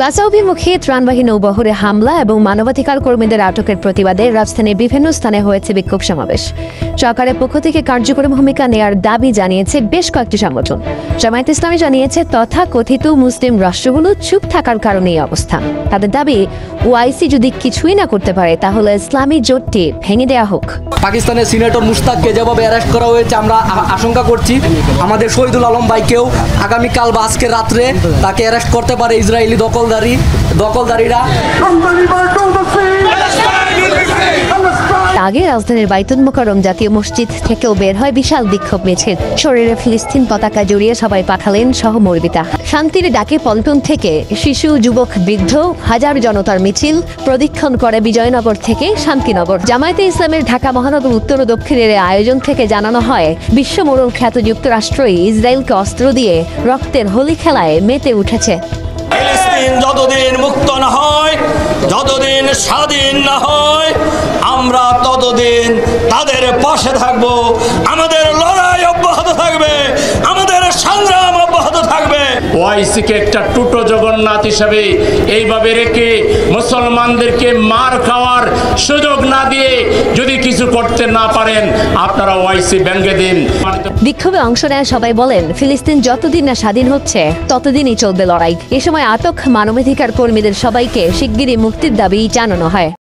গাজা অভিমুখে ত্রাণবাহী নৌবহরে হামলা এবং মানবাধিকার কর্মীদের আটকের প্রতিবাদে রাজধানীর বিভিন্ন স্থানে হয়েছে বিক্ষোভ সমাবেশ। সরকারের পক্ষ থেকে কার্যকরী ভূমিকা নেয়ার দাবি জানিয়েছে বেশ কয়েকটি সংগঠন। জামায়াতে ইসলামী জানিয়েছে তথাকথিত মুসলিম রাষ্ট্রগুলো চুপ থাকার কারণে এই অবস্থা। তাদের দাবি, ওআইসি যদি কিছুই না করতে পারে তাহলে ইসলামী জোটটি ভেঙে দেওয়া হোক। পাকিস্তানের সিনেটর মুশতাককে যেভাবে অ্যারেস্ট করা হয়েছে, আমরা আশঙ্কা করছি আমাদের শহীদুল আলম ভাইকেও আগামীকাল বা আজকে রাত্রে তাকে অ্যারেস্ট করতে পারে ইসরায়েলি দখলদারিরা। আগে রাজধানীর বাইতুল মোকাররম জাতীয় মসজিদ থেকেও বের হয় বিশাল বিক্ষোভ মিছিল। শরীরে ফিলিস্তিন পতাকা জড়িয়ে সবাই পাঠালেন সহমর্মিতা। শান্তির ডাকে পল্টন থেকে শিশু, যুবক, বৃদ্ধ হাজার জনতার মিছিল প্রদক্ষিণ করে বিজয়নগর থেকে শান্তিনগর। জামায়াতে ইসলামের ঢাকা মহানগর উত্তর ও দক্ষিণের আয়োজন থেকে জানানো হয়, বিশ্বমোড়ল খ্যাত যুক্তরাষ্ট্রই ইসরায়েলকে অস্ত্র দিয়ে রক্তের হোলি খেলায় মেতে উঠেছে। ফিলিস্তিন যতদিন মুক্ত না হয়, যতদিন স্বাধীন না হয়, আমরা ততদিন তাদের পাশে থাকবো। আমাদের লড়াই অব্যাহত থাকবে, আমাদের সংগ্রাম অব্যাহত থাকবে। ওআইসিকে একটা টুটো জগন্নাথ হিসাবে এইভাবে রেখে মুসলমানদেরকে মার খাওয়ার সুযোগ না দিয়ে যদি কিছু করতে না পারেন, আপনারা ওআইসি ভেঙে দিন। বিক্ষোভে অংশ নেয় সবাই বলেন, ফিলিস্তিন যতদিন না স্বাধীন হচ্ছে ততদিনই চলবে লড়াই। এ সময় আটক মানবাধিকার কর্মীদের সবাইকে শিগগিরই মুক্তির দাবি জানানো হয়।